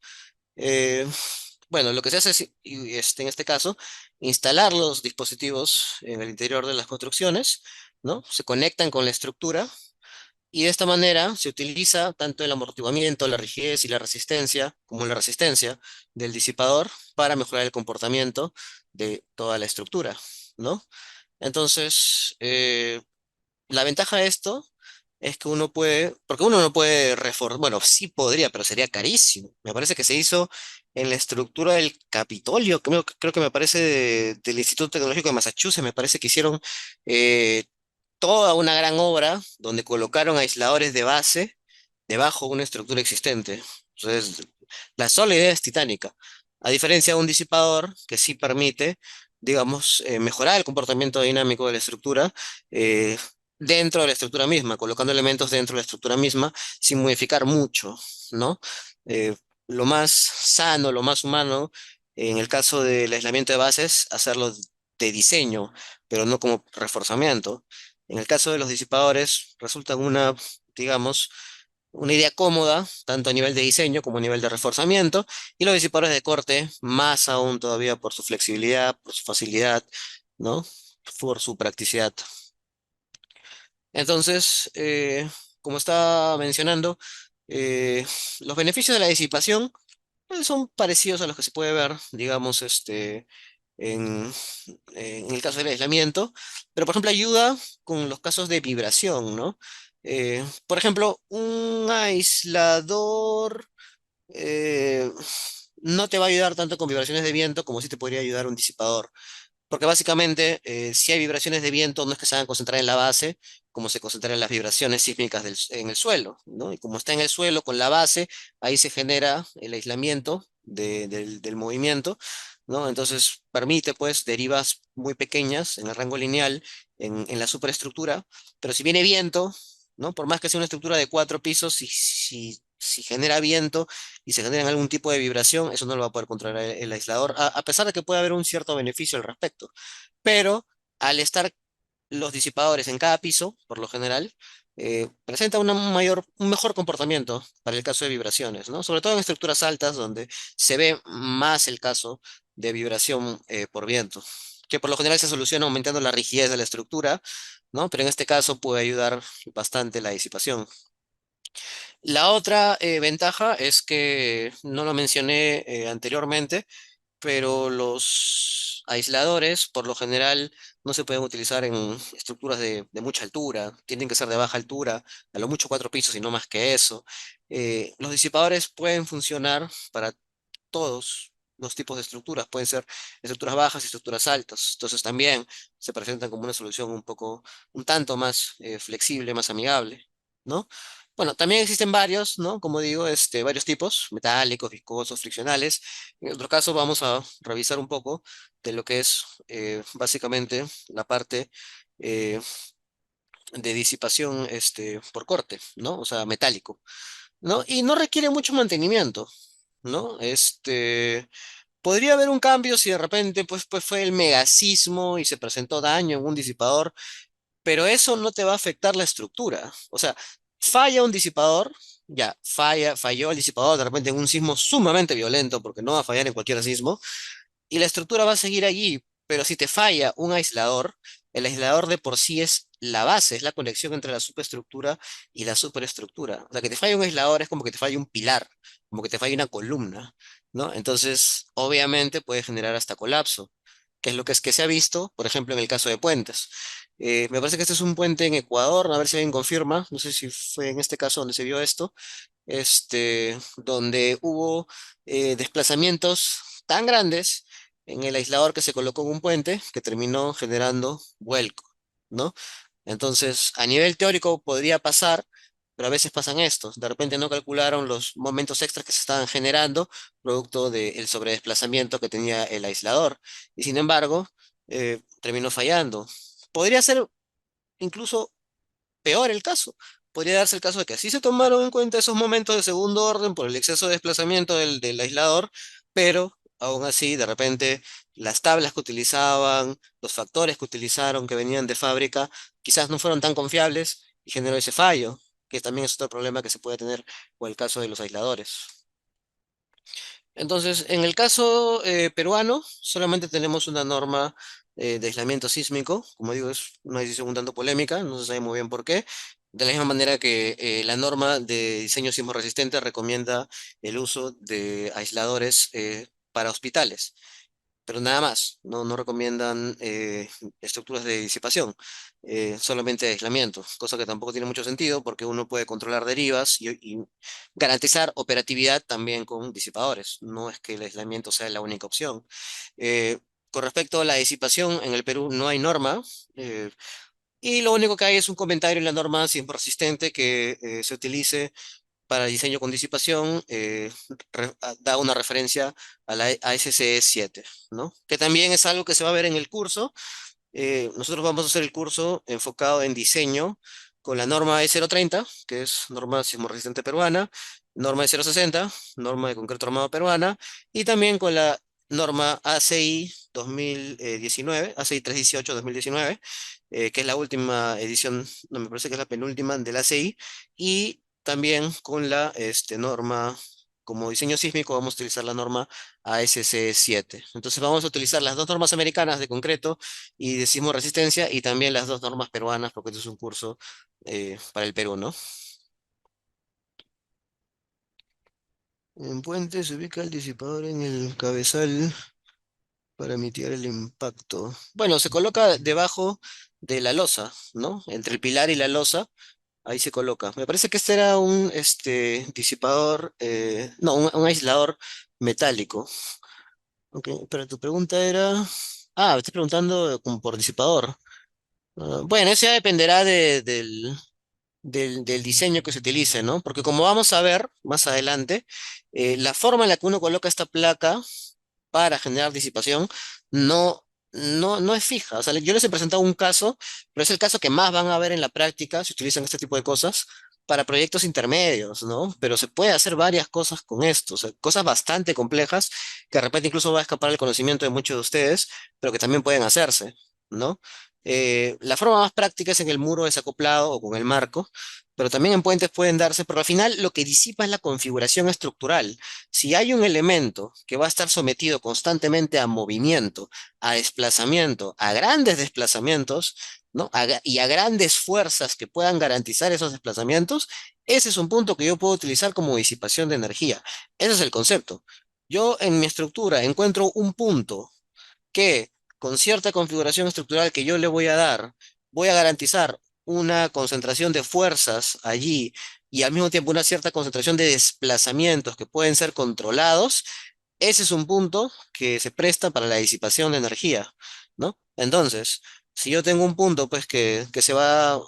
Eh, bueno, lo que se hace es, en este caso, instalar los dispositivos en el interior de las construcciones, ¿no? Se conectan con la estructura y de esta manera se utiliza tanto el amortiguamiento, la rigidez y la resistencia, como la resistencia del disipador para mejorar el comportamiento de toda la estructura, ¿no? Entonces, la ventaja de esto es que uno puede, porque uno no puede reforzar, bueno, sí podría, pero sería carísimo. Me parece que se hizo en la estructura del Capitolio, creo que me parece del Instituto Tecnológico de Massachusetts, me parece que hicieron eh, toda una gran obra donde colocaron aisladores de base debajo de una estructura existente. Entonces, la sola idea es titánica. A diferencia de un disipador que sí permite, digamos, mejorar el comportamiento dinámico de la estructura eh, dentro de la estructura misma, colocando elementos dentro de la estructura misma sin modificar mucho, ¿no? Eh, lo más sano, lo más humano, en el caso del aislamiento de bases, hacerlo de diseño, pero no como reforzamiento. En el caso de los disipadores, resultan digamos, una idea cómoda, tanto a nivel de diseño como a nivel de reforzamiento, y los disipadores de corte, más aún todavía por su flexibilidad, por su facilidad, ¿no? Por su practicidad. Entonces, como estaba mencionando, eh, los beneficios de la disipación son parecidos a los que se puede ver, digamos, en, en el caso del aislamiento, pero por ejemplo ayuda con los casos de vibración, ¿no? Por ejemplo, un aislador eh, no te va a ayudar tanto con vibraciones de viento como si te podría ayudar un disipador. Porque básicamente, si hay vibraciones de viento, no es que se van a concentrar en la base, como se concentran en las vibraciones sísmicas en el suelo, ¿no? Y como está en el suelo con la base, ahí se genera el aislamiento del movimiento, ¿no? Entonces permite, pues, derivas muy pequeñas en el rango lineal, en la superestructura, pero si viene viento, ¿no? Por más que sea una estructura de 4 pisos, si genera viento y se generan algún tipo de vibración, eso no lo va a poder controlar el aislador, a pesar de que puede haber un cierto beneficio al respecto. Pero al estar los disipadores en cada piso, por lo general, presenta un mejor comportamiento para el caso de vibraciones, ¿no? Sobre todo en estructuras altas donde se ve más el caso de vibración por viento, que por lo general se soluciona aumentando la rigidez de la estructura, ¿no? Pero en este caso puede ayudar bastante la disipación. La otra ventaja es que no lo mencioné anteriormente, pero los aisladores por lo general no se pueden utilizar en estructuras de mucha altura, tienen que ser de baja altura, a lo mucho 4 pisos y no más que eso. Los disipadores pueden funcionar para todos los tipos de estructuras, pueden ser estructuras bajas y estructuras altas, entonces también se presentan como una solución un tanto más flexible, más amigable. ¿no? Bueno, también existen varios, ¿no? Como digo, varios tipos, metálicos, viscosos, friccionales. En otro caso, vamos a revisar un poco de lo que es básicamente la parte eh, de disipación por corte, ¿no? O sea, metálico, ¿no? Y no requiere mucho mantenimiento, ¿no? Podría haber un cambio si de repente pues fue el megasismo y se presentó daño en un disipador, pero eso no te va a afectar la estructura. O sea, falla un disipador, ya, falló el disipador de repente en un sismo sumamente violento, porque no va a fallar en cualquier sismo, y la estructura va a seguir allí, pero si te falla un aislador, el aislador de por sí es la base, es la conexión entre la superestructura y la superestructura. O sea, que te falla un aislador es como que te falla un pilar, como que te falla una columna, ¿no? Entonces, obviamente puede generar hasta colapso, que es lo que es que se ha visto, por ejemplo, en el caso de puentes. Me parece que este es un puente en Ecuador, a ver si alguien confirma, no sé si fue en este caso donde se vio esto, donde hubo desplazamientos tan grandes en el aislador que se colocó en un puente que terminó generando vuelco, ¿no? Entonces, a nivel teórico podría pasar, pero a veces pasan estos. De repente no calcularon los momentos extras que se estaban generando producto del sobredesplazamiento que tenía el aislador. Y sin embargo, terminó fallando. Podría ser incluso peor el caso. Podría darse el caso de que así se tomaron en cuenta esos momentos de segundo orden por el exceso de desplazamiento del aislador, pero aún así, de repente, las tablas que utilizaban, los factores que utilizaron que venían de fábrica, quizás no fueron tan confiables y generó ese fallo, que también es otro problema que se puede tener con el caso de los aisladores. Entonces, en el caso peruano, solamente tenemos una norma de aislamiento sísmico. Como digo, es una decisión un tanto polémica, no se sabe muy bien por qué. De la misma manera que la norma de diseño sismo resistente recomienda el uso de aisladores para hospitales, pero nada más, no recomiendan estructuras de disipación, solamente de aislamiento, cosa que tampoco tiene mucho sentido porque uno puede controlar derivas y garantizar operatividad también con disipadores. No es que el aislamiento sea la única opción. Eh, con respecto a la disipación, en el Perú no hay norma. Y lo único que hay es un comentario en la norma siempre resistente que se utilice para diseño con disipación, da una referencia a la ASCE 7, ¿no? Que también es algo que se va a ver en el curso. Nosotros vamos a hacer el curso enfocado en diseño con la norma E030, que es norma sismo resistente peruana, norma E060, norma de concreto armado peruana, y también con la norma ACI 2019, ACI 318-2019, que es la última edición, no me parece que es la penúltima de la ACI, y también con la norma, como diseño sísmico, vamos a utilizar la norma ASCE 7. Entonces vamos a utilizar las dos normas americanas de concreto y de sismo resistencia y también las dos normas peruanas, porque esto es un curso para el Perú, ¿no? En puente se ubica el disipador en el cabezal para mitigar el impacto. Bueno, se coloca debajo de la losa, ¿no? Entre el pilar y la losa, ahí se coloca. Me parece que este era un disipador, no, un aislador metálico. Ok, pero tu pregunta era... Ah, me estás preguntando como por disipador. Ah, bueno, eso ya dependerá del diseño que se utilice, ¿no? Porque como vamos a ver más adelante, la forma en la que uno coloca esta placa para generar disipación no es fija. O sea, yo les he presentado un caso, pero es el caso que más van a ver en la práctica si utilizan este tipo de cosas para proyectos intermedios, ¿no? Pero se puede hacer varias cosas con esto, o sea, cosas bastante complejas que de repente incluso va a escapar el conocimiento de muchos de ustedes, pero que también pueden hacerse, ¿no? La forma más práctica es en el muro desacoplado o con el marco, pero también en puentes pueden darse, pero al final lo que disipa es la configuración estructural. Si hay un elemento que va a estar sometido constantemente a movimiento, a desplazamiento, a grandes desplazamientos, ¿no? Y a grandes fuerzas que puedan garantizar esos desplazamientos, ese es un punto que yo puedo utilizar como disipación de energía. Ese es el concepto. Yo en mi estructura encuentro un punto que con cierta configuración estructural que yo le voy a dar, voy a garantizar una concentración de fuerzas allí y al mismo tiempo una cierta concentración de desplazamientos que pueden ser controlados, ese es un punto que se presta para la disipación de energía, ¿no? Entonces, si yo tengo un punto, pues, que se va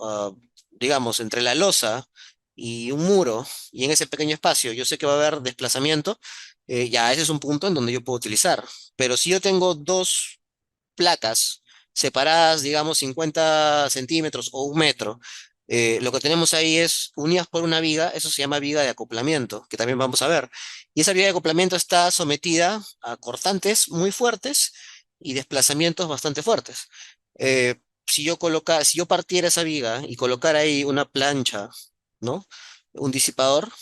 digamos, entre la losa y un muro, y en ese pequeño espacio yo sé que va a haber desplazamiento, ya ese es un punto en donde yo puedo utilizar. Pero si yo tengo dos placas separadas, digamos, 50 centímetros o 1 metro, lo que tenemos ahí es unidas por una viga, eso se llama viga de acoplamiento, que también vamos a ver. Y esa viga de acoplamiento está sometida a cortantes muy fuertes y desplazamientos bastante fuertes. Si yo partiera esa viga y colocara ahí una plancha, ¿no? Un disipador,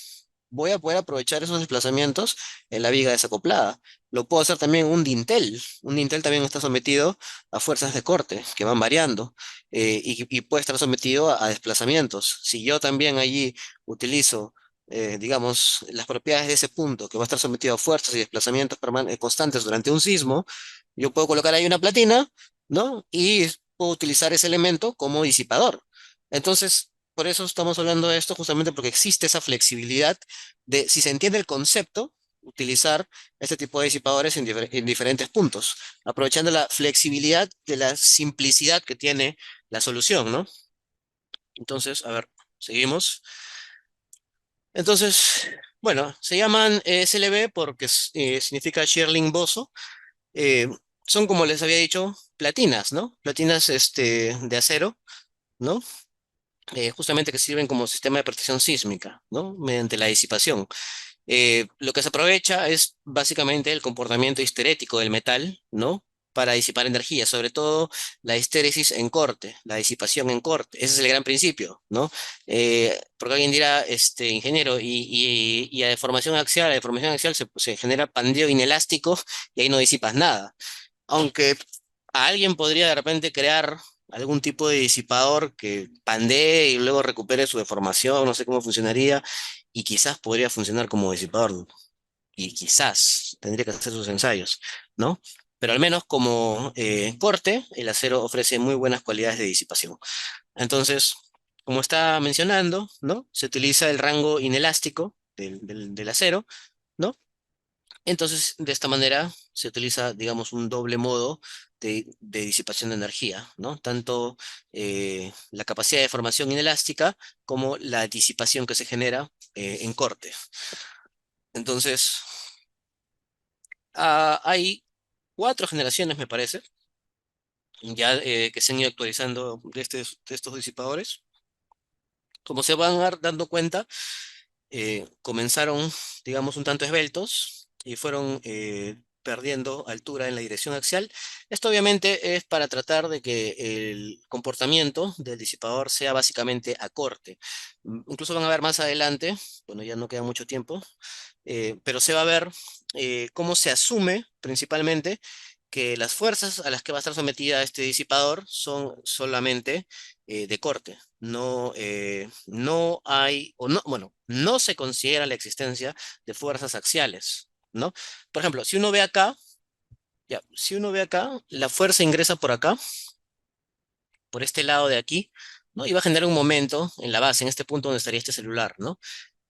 voy a poder aprovechar esos desplazamientos en la viga desacoplada. Lo puedo hacer también un dintel. Un dintel también está sometido a fuerzas de corte que van variando, y puede estar sometido a desplazamientos. Si yo también allí utilizo, digamos, las propiedades de ese punto que va a estar sometido a fuerzas y desplazamientos constantes durante un sismo, yo puedo colocar ahí una platina, ¿no? Y puedo utilizar ese elemento como disipador. Entonces, por eso estamos hablando de esto, justamente porque existe esa flexibilidad de, si se entiende el concepto, utilizar este tipo de disipadores en diferentes puntos, aprovechando la flexibilidad de la simplicidad que tiene la solución, ¿no? Entonces, a ver, seguimos. Entonces, bueno, se llaman SLB porque significa Stirling Boso. Eh, Son, como les había dicho, platinas, ¿no? Platinas de acero, ¿no? Justamente que sirven como sistema de protección sísmica, ¿no? Mediante la disipación. Lo que se aprovecha es básicamente el comportamiento histerético del metal, ¿no? Para disipar energía, sobre todo la histéresis en corte, la disipación en corte. Ese es el gran principio, ¿no? Porque alguien dirá, ingeniero, y a deformación axial se genera pandeo inelástico y ahí no disipas nada. Aunque a alguien podría de repente crear algún tipo de disipador que pandee y luego recupere su deformación, no sé cómo funcionaría, y quizás podría funcionar como disipador, y quizás tendría que hacer sus ensayos, ¿no? Pero al menos como corte, el acero ofrece muy buenas cualidades de disipación. Entonces, como está mencionando, ¿no? Se utiliza el rango inelástico del acero, ¿no? Entonces, de esta manera se utiliza, digamos, un doble modo de disipación de energía, ¿no? Tanto la capacidad de formación inelástica como la disipación que se genera en corte. Entonces, hay 4 generaciones, me parece, ya que se han ido actualizando de estos disipadores. Como se van dando cuenta, comenzaron, digamos, un tanto esbeltos y fueron perdiendo altura en la dirección axial. Esto obviamente es para tratar de que el comportamiento del disipador sea básicamente a corte. Incluso van a ver más adelante, bueno, ya no queda mucho tiempo, pero se va a ver cómo se asume principalmente que las fuerzas a las que va a estar sometida este disipador son solamente de corte. No, no hay, o no, bueno, no se considera la existencia de fuerzas axiales, ¿no? Por ejemplo, si uno ve acá, ya, si uno ve acá, la fuerza ingresa por acá, por este lado de aquí, ¿no? Y va a generar un momento en la base, en este punto donde estaría este celular, ¿no?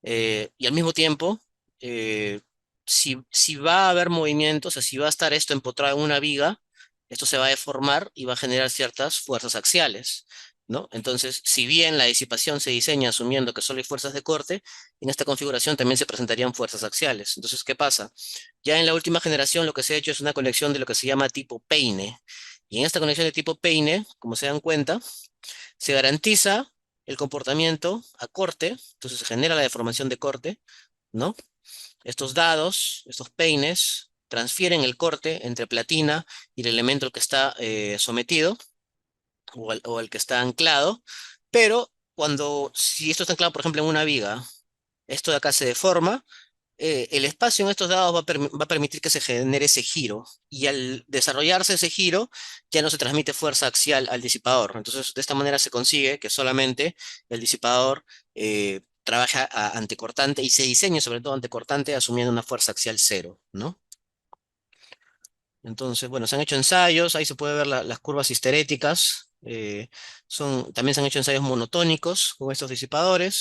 Y al mismo tiempo, eh, si va a haber movimiento, o sea, si va a estar esto empotrado en una viga, esto se va a deformar y va a generar ciertas fuerzas axiales, ¿no? Entonces, si bien la disipación se diseña asumiendo que solo hay fuerzas de corte, en esta configuración también se presentarían fuerzas axiales. Entonces, ¿qué pasa? Ya en la última generación lo que se ha hecho es una conexión de lo que se llama tipo peine. Y en esta conexión de tipo peine, como se dan cuenta, se garantiza el comportamiento a corte, entonces se genera la deformación de corte, ¿no? Estos dados, estos peines, transfieren el corte entre platina y el elemento al que está sometido o al que está anclado, pero si esto está anclado, por ejemplo, en una viga, esto de acá se deforma, el espacio en estos dados va a permitir que se genere ese giro. Y al desarrollarse ese giro, ya no se transmite fuerza axial al disipador. Entonces, de esta manera se consigue que solamente el disipador trabaja anticortante y se diseñe sobre todo anticortante asumiendo una fuerza axial cero, ¿no? Entonces, bueno, se han hecho ensayos, ahí se puede ver las curvas histeréticas. También se han hecho ensayos monotónicos con estos disipadores.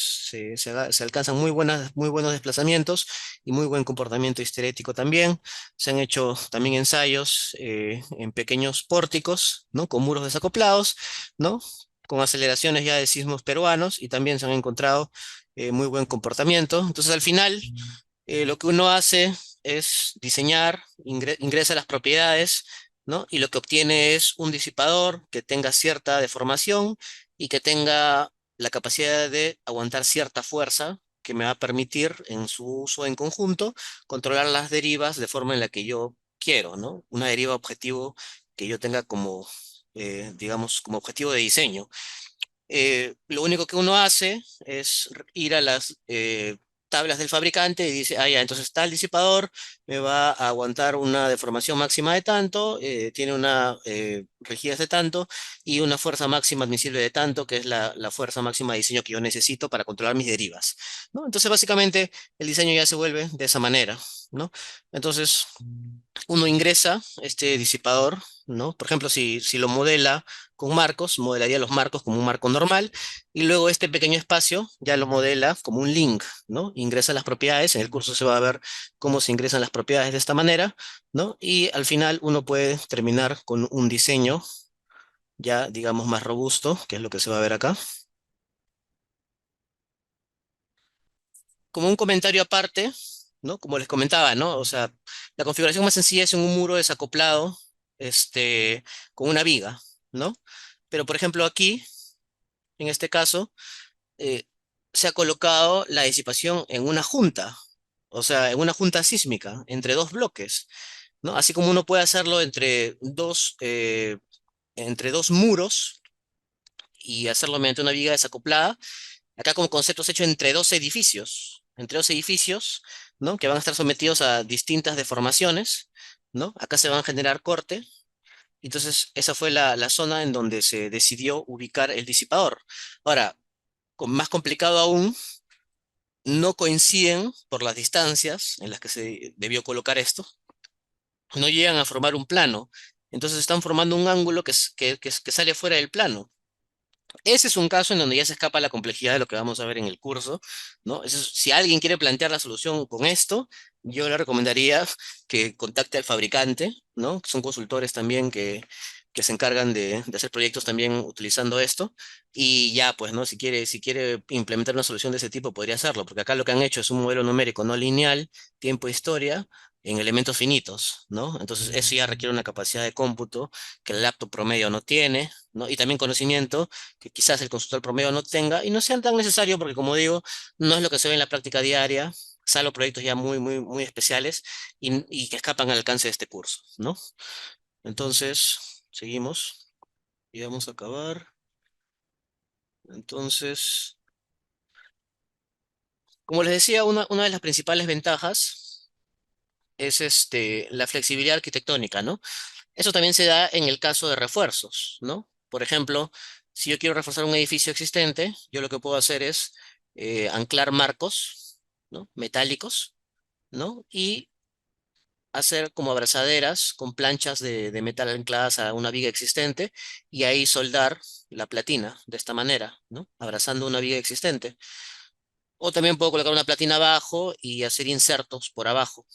Se alcanzan muy buenos desplazamientos y muy buen comportamiento histerético también. Se han hecho también ensayos en pequeños pórticos, ¿no? Con muros desacoplados, ¿no? con aceleraciones ya de sismos peruanos y también se han encontrado muy buen comportamiento. Entonces, al final, lo que uno hace es diseñar, ingresa las propiedades, ¿no? Y lo que obtiene es un disipador que tenga cierta deformación y que tenga la capacidad de aguantar cierta fuerza que me va a permitir en su uso en conjunto controlar las derivas de forma en la que yo quiero, ¿no? Una deriva objetivo que yo tenga como, digamos, como objetivo de diseño. Lo único que uno hace es ir a las tablas del fabricante y dice, ah, ya, entonces tal disipador me va a aguantar una deformación máxima de tanto, tiene una rigidez de tanto y una fuerza máxima admisible de tanto, que es la fuerza máxima de diseño que yo necesito para controlar mis derivas, ¿no? Entonces, básicamente, el diseño ya se vuelve de esa manera, ¿no? Entonces, uno ingresa este disipador, ¿no? Por ejemplo, si lo modela con marcos, modelaría los marcos como un marco normal, y luego este pequeño espacio ya lo modela como un link, ¿no? Ingresa las propiedades, en el curso se va a ver cómo se ingresan las propiedades de esta manera, ¿no? Y al final uno puede terminar con un diseño ya, digamos, más robusto, que es lo que se va a ver acá. Como un comentario aparte, ¿no? Como les comentaba, ¿no? O sea, la configuración más sencilla es en un muro desacoplado, con una viga, ¿no? Pero, por ejemplo, aquí, en este caso, eh, se ha colocado la disipación en una junta, o sea, en una junta sísmica, entre dos bloques, ¿no? Así como uno puede hacerlo entre dos muros y hacerlo mediante una viga desacoplada. Acá como concepto es hecho entre dos edificios, ¿no? Que van a estar sometidos a distintas deformaciones, ¿no? Acá se van a generar corte. Entonces, esa fue la zona en donde se decidió ubicar el disipador. Ahora, más complicado aún, no coinciden por las distancias en las que se debió colocar esto, no llegan a formar un plano. Entonces están formando un ángulo que sale fuera del plano. Ese es un caso en donde ya se escapa la complejidad de lo que vamos a ver en el curso, ¿no? Si alguien quiere plantear la solución con esto, yo le recomendaría que contacte al fabricante, ¿no? Son consultores también que se encargan de hacer proyectos también utilizando esto. Y ya, pues, ¿no? Si quiere implementar una solución de ese tipo, podría hacerlo, porque acá lo que han hecho es un modelo numérico no lineal, tiempo, historia, en elementos finitos, ¿no? Entonces, eso ya requiere una capacidad de cómputo que el laptop promedio no tiene, ¿no? Y también conocimiento que quizás el consultor promedio no tenga y no sean tan necesarios porque, como digo, no es lo que se ve en la práctica diaria, salvo proyectos ya muy, muy, muy especiales y que escapan al alcance de este curso, ¿no? Entonces, seguimos y vamos a acabar. Entonces, como les decía, una de las principales ventajas es la flexibilidad arquitectónica, ¿no? Eso también se da en el caso de refuerzos, ¿no? Por ejemplo, si yo quiero reforzar un edificio existente, yo lo que puedo hacer es anclar marcos, ¿no? Metálicos, ¿no? Y hacer como abrazaderas con planchas de metal ancladas a una viga existente y ahí soldar la platina de esta manera, ¿no? Abrazando una viga existente. O también puedo colocar una platina abajo y hacer insertos por abajo,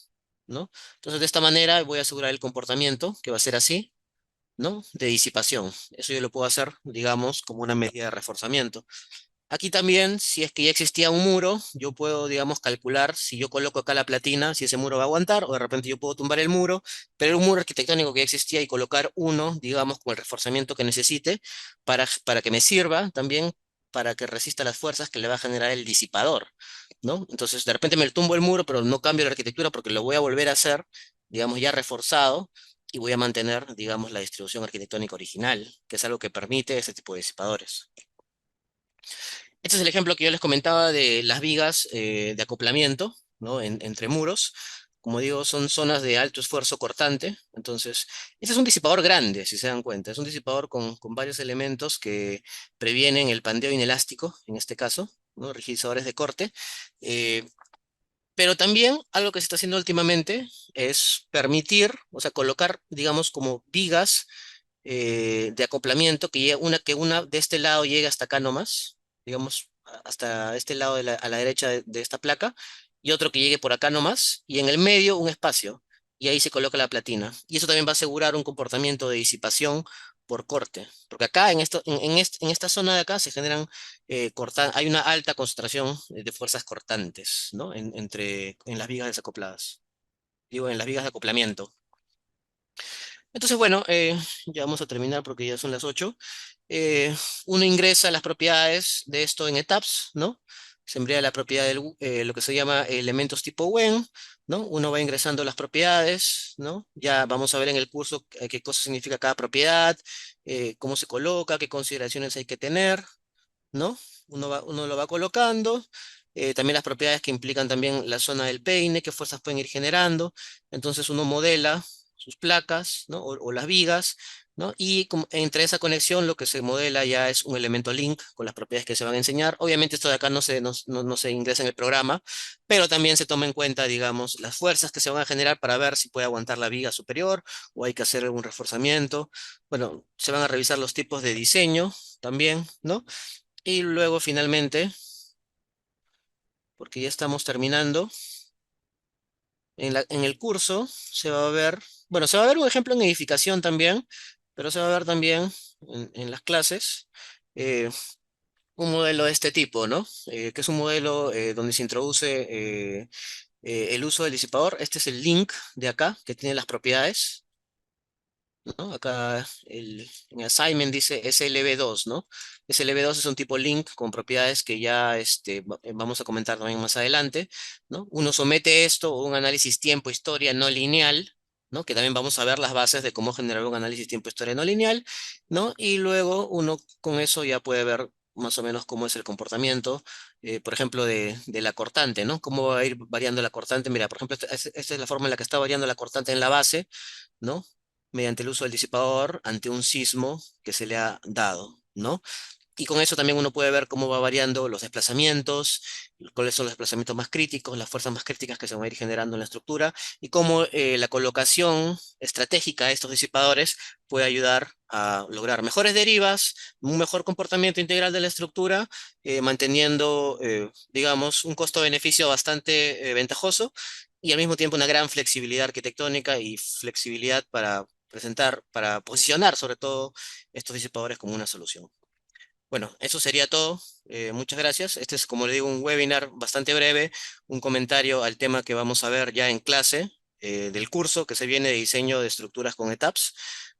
¿no? Entonces, de esta manera voy a asegurar el comportamiento, que va a ser así, ¿no? De disipación. Eso yo lo puedo hacer, digamos, como una medida de reforzamiento. Aquí también, si es que ya existía un muro, yo puedo, digamos, calcular si yo coloco acá la platina, si ese muro va a aguantar, o de repente yo puedo tumbar el muro, pero era un muro arquitectónico que ya existía y colocar uno, digamos, con el reforzamiento que necesite para que me sirva también para que resista las fuerzas que le va a generar el disipador, ¿no? Entonces, de repente me tumbo el muro, pero no cambio la arquitectura porque lo voy a volver a hacer, digamos, ya reforzado y voy a mantener, digamos, la distribución arquitectónica original, que es algo que permite ese tipo de disipadores. Este es el ejemplo que yo les comentaba de las vigas de acoplamiento, ¿no? Entre muros. Como digo, son zonas de alto esfuerzo cortante. Entonces, este es un disipador grande, si se dan cuenta. Es un disipador con varios elementos que previenen el pandeo inelástico, en este caso, ¿no? Rigidizadores de corte. Eh, pero también algo que se está haciendo últimamente es permitir, o sea, colocar, digamos, como vigas de acoplamiento que una de este lado llegue hasta acá nomás, digamos, hasta este lado a la derecha de esta placa, y otro que llegue por acá nomás, y en el medio un espacio, y ahí se coloca la platina. Y eso también va a asegurar un comportamiento de disipación por corte. Porque acá, en esta zona de acá, se generan, hay una alta concentración de fuerzas cortantes, ¿no? En las vigas desacopladas. Digo, en las vigas de acoplamiento. Entonces, bueno, ya vamos a terminar porque ya son las 8. eh, Uno ingresa las propiedades de esto en ETABS, ¿no? Se emplea la propiedad lo que se llama elementos tipo WEN, ¿no? Uno va ingresando las propiedades, ¿no? Ya vamos a ver en el curso qué cosa significa cada propiedad, cómo se coloca, qué consideraciones hay que tener, ¿no? Uno lo va colocando. También las propiedades que implican también la zona del peine, qué fuerzas pueden ir generando. Entonces uno modela sus placas, ¿no? O las vigas, ¿no? Y entre esa conexión lo que se modela ya es un elemento link con las propiedades que se van a enseñar. Obviamente esto de acá no se ingresa en el programa, pero también se toma en cuenta, digamos, las fuerzas que se van a generar para ver si puede aguantar la viga superior o hay que hacer un reforzamiento. Bueno, se van a revisar los tipos de diseño también, ¿no? Y luego finalmente, porque ya estamos terminando, en el curso se va a ver, bueno, se va a ver un ejemplo en edificación también, pero se va a ver también en las clases eh, un modelo de este tipo, ¿no? Que es un modelo donde se introduce el uso del disipador. Este es el link de acá, que tiene las propiedades. ¿No? Acá en assignment dice SLB2, ¿no? SLB2 es un tipo link con propiedades que ya vamos a comentar también más adelante, ¿no? Uno somete esto a un análisis tiempo-historia no lineal, ¿no? Que también vamos a ver las bases de cómo generar un análisis tiempo-historia no lineal, ¿no? Y luego uno con eso ya puede ver más o menos cómo es el comportamiento, por ejemplo, de la cortante, ¿no? Cómo va a ir variando la cortante. Mira, por ejemplo, esta es la forma en la que está variando la cortante en la base, ¿no? Mediante el uso del disipador ante un sismo que se le ha dado, ¿no? Y con eso también uno puede ver cómo va variando los desplazamientos, cuáles son los desplazamientos más críticos, las fuerzas más críticas que se van a ir generando en la estructura y cómo la colocación estratégica de estos disipadores puede ayudar a lograr mejores derivas, un mejor comportamiento integral de la estructura, manteniendo, digamos, un costo-beneficio bastante ventajoso y al mismo tiempo una gran flexibilidad arquitectónica y flexibilidad para posicionar sobre todo estos disipadores como una solución. Bueno, eso sería todo. Muchas gracias. Este es, como le digo, un webinar bastante breve, un comentario al tema que vamos a ver ya en clase del curso que se viene de diseño de estructuras con ETABS,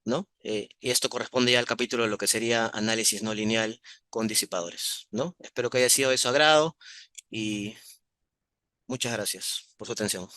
¿no? Y esto corresponde ya al capítulo de lo que sería análisis no lineal con disipadores, ¿no? Espero que haya sido de su agrado y muchas gracias por su atención.